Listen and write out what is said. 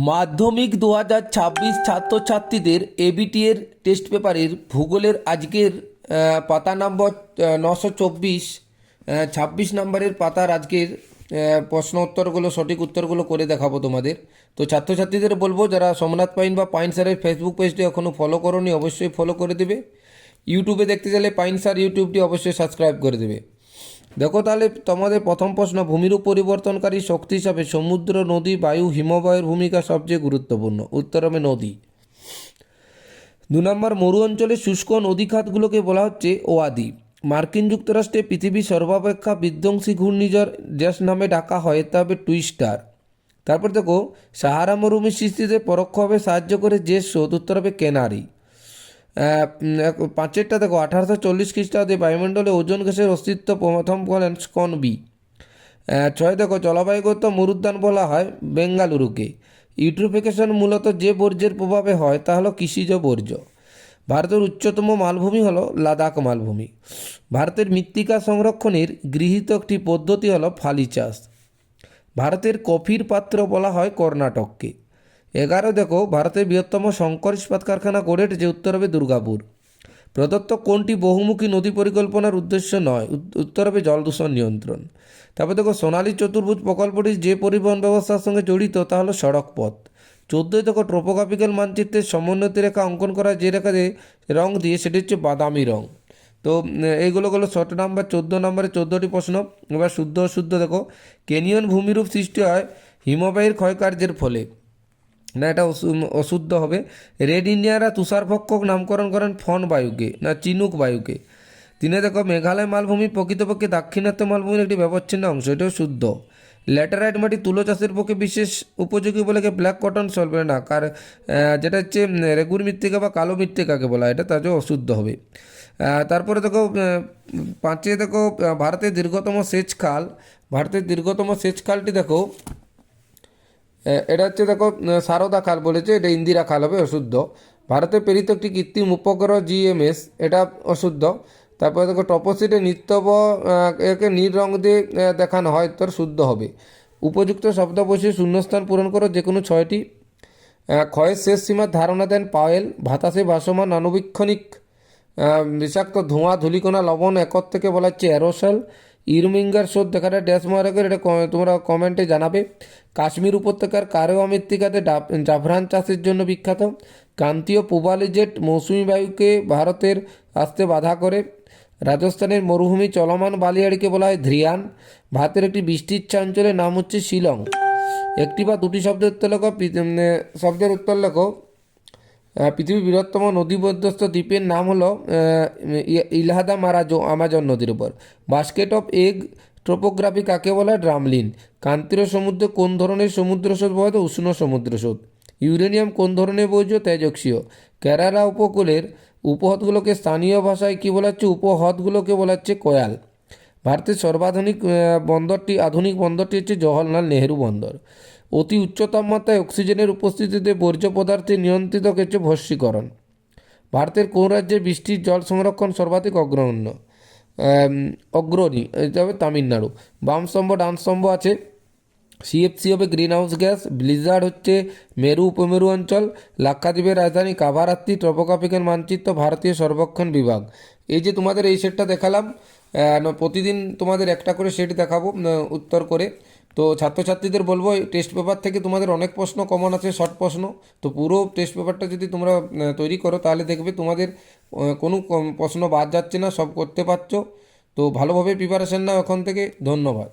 মাধ্যমিক 2026 ছাত্রছাত্রীদের এবিটি এর টেস্ট পেপারের ভূগোলের আজকের পাতা নম্বর 924, 26 নম্বরের পাতার আজকের প্রশ্ন উত্তরগুলো, সঠিক উত্তরগুলো করে দেখাবো তোমাদের। তো ছাত্রছাত্রীদের বলবো, যারা সোমনাথ পাইন বা পাইন স্যারের ফেসবুক পেজটি এখনও ফলো করোনি অবশ্যই ফলো করে দেবে। ইউটিউবে দেখতে গেলে পাইন স্যার ইউটিউবটি অবশ্যই সাবস্ক্রাইব করে দেবে। দেখো তাহলে তোমাদের প্রথম প্রশ্ন, ভূমিরূপ পরিবর্তনকারী শক্তি হিসাবে সমুদ্র, নদী, বায়ু, হিমবাহের ভূমিকা সবচেয়ে গুরুত্বপূর্ণ। উত্তর হবে নদী। 2 নম্বর, মরু অঞ্চলের শুষ্ক নদীখাতগুলোকে বলা হচ্ছে ওয়াদি। মার্কিন যুক্তরাষ্ট্রে পৃথিবীর সর্বাপেক্ষা বিধ্বংসী ঘূর্ণিঝড় যে নামে ডাকা হয় তা হবে টুইস্টার। তারপর দেখো, সাহারা মরুভূমি সৃষ্টিতে পরোক্ষভাবে সাহায্য করে যে স্রোত। উত্তর হবে কেনারি। 5এরটা দেখো, 1840 খ্রিস্টাব্দে বায়ুমণ্ডলে ওজোন গ্যাসের অস্তিত্ব প্রথম বলেন স্কনবি। 6 দেখো, জলবায়ুগত মরুদ্যান বলা হয় বেঙ্গালুরুকে। ইউট্রোফিকেশন মূলত যে বর্জ্যের প্রভাবে হয় তা হলো কৃষিজ বর্জ্য। ভারতের উচ্চতম মালভূমি হলো লাদাখ মালভূমি। ভারতের মৃত্তিকা সংরক্ষণের গৃহীত একটি পদ্ধতি হলো ফালি চাষ। ভারতের কফির পাত্র বলা হয় কর্ণাটককে। 11 দেখো, ভারতের বৃহত্তম শঙ্কর ইস্পাত কারখানা গড়ে যে। উত্তর হবে দুর্গাপুর। প্রদত্ত কোনটি বহুমুখী নদী পরিকল্পনার উদ্দেশ্য নয়। উত্তর হবে জল দূষণ নিয়ন্ত্রণ। তারপর দেখো, সোনালী চতুর্ভুজ প্রকল্পটি যে পরিবহন ব্যবস্থার সঙ্গে জড়িত তা হলো সড়ক পথ। 14 দেখো, ট্রোপোগ্রাফিক্যাল মানচিত্রের সমোন্নতি রেখা অঙ্কন করা যে রেখা দিয়ে রং দিয়ে সেটি হচ্ছে বাদামি রং। তো এইগুলো হলো শর্ট নাম্বার। 14 নম্বরে 14টি প্রশ্ন। এবার শুদ্ধ অশুদ্ধ দেখো, কেনিয়ন ভূমিরূপ সৃষ্টি হয় হিমবাহের ক্ষয়কার্যের ফলে। না, এটা অশুদ্ধ হবে। রেড ইন্ডিয়ানরা তুষারভক্ষক নামকরণ করেন ফন বায়ুকে না চিনুক বায়ুকে। 3 দেখো, মেঘালয় মালভূমি প্রকৃতপক্ষে দাক্ষিণাত্য মালভূমির একটি ব্যবচ্ছিন্ন অংশ, এটাও শুদ্ধ। ল্যাটেরাইট মাটি তুলো চাষের পক্ষে বিশেষ উপযোগী বলে ব্ল্যাক কটন সলবে না, যেটা হচ্ছে রেগুর মৃত্তিকা বা কালো মৃত্তিকাকে বলা, এটা তাজও অশুদ্ধ হবে। তারপরে দেখো, 5 দেখো, ভারতের দীর্ঘতম সেচ খাল। ভারতের দীর্ঘতম সেচ খালটি দেখো, এটা হচ্ছে দেখো সারদা খাল বলেছে, এটা ইন্দিরা খাল হবে, অশুদ্ধ। ভারতে প্রেরিত একটি কৃত্রিম উপগ্রহ জিএমএস, এটা অশুদ্ধ। তারপরে দেখো, টপোসিটে নিত্যব একে নীল রং দিয়ে দেখানো হয়, তোর শুদ্ধ হবে। উপযুক্ত শব্দ বসিয়ে শূন্যস্থান পূরণ করো যে কোনো 6টি। ক্ষয়ের শেষ সীমার ধারণা দেন পাওয়েল। বাতাসে ভাসমান আণুবীক্ষণিক বিষাক্ত ধোঁয়া, ধূলিকণা, লবণ একর থেকে বলা হচ্ছে অ্যারোসল। ইরমিঙ্গার শোধ দেখাটা ড্যাশ মার্কের, এটা তোমরা কমেন্টে জানাবে। কাশ্মীর উপত্যকার কারেওয়া মৃত্তিকাতে জাফরান চাষের জন্য বিখ্যাত। ক্রান্তীয় পূবালি জেট মৌসুমি বায়ুকে ভারতের আসতে বাধা করে। রাজস্থানের মরুভূমি চলমান বালিয়াড়িকে বলা হয় ধ্রিয়ান। ভারতের একটি বৃষ্টিচ্ছা অঞ্চলের নাম হচ্ছে শিলং। একটি বা দুটি শব্দের উত্তর লেখো। শব্দের উত্তর লেখো। পৃথিবীর বৃহত্তম নদীবদ্ধস্থ দ্বীপের নাম হলো ইলহাদা মারাজো আমাজন নদীর উপর। বাস্কেট অফ এগ ট্রোপোগ্রাফি কাকে বলা হয়? ড্রামলিন। ক্রান্তীয় সমুদ্রে কোন ধরনের সমুদ্র স্রোত বলা হয়? উষ্ণ সমুদ্র স্রোত। ইউরেনিয়াম কোন ধরনের বর্জ্য? তেজস্ক্রিয়। কেরালা উপকূলের উপহ্রদগুলোকে স্থানীয় ভাষায় কী বলা হচ্ছে? উপহ্রদগুলোকে বলা হচ্ছে কয়াল। ভারতের সর্বাধুনিক আধুনিক বন্দরটি হচ্ছে জওহরলাল নেহেরু বন্দর। অতি উচ্চ তাপমাত্রায় অক্সিজেনের উপস্থিতিতে বর্জ্য পদার্থে নিয়ন্ত্রিত হচ্ছে ভস্মীকরণ। ভারতের কোন রাজ্যে বৃষ্টির জল সংরক্ষণ সর্বাধিক অগ্রণী? এটা হবে তামিলনাড়ু। বাম স্তম্ভ ডান স্তম্ভ আছে। সিএফসি হবে গ্রিন হাউস গ্যাস। ব্লিজার্ড হচ্ছে মেরু উপমেরু অঞ্চল। লাক্ষাদ্বীপের রাজধানী কাভারাত্তি। ট্রপোগ্রাফিক্যাল মানচিত্র ভারতীয় সর্বেক্ষণ বিভাগ। এই যে তোমাদের এই সেটটা দেখালাম, প্রতিদিন তোমাদের একটা করে সেট দেখাবো উত্তর করে। তো ছাত্রছাত্রীদের বলবো, এই টেস্ট পেপার থেকে তোমাদের অনেক প্রশ্ন কমন আছে, শর্ট প্রশ্ন। তো পুরো টেস্ট পেপারটা যদি তোমরা তৈরি করো তাহলে দেখবে তোমাদের কোনো প্রশ্ন বাদ যাচ্ছে না, সব করতে পারছো। তো ভালোভাবে প্রিপারেশান নাও এখন থেকে। ধন্যবাদ।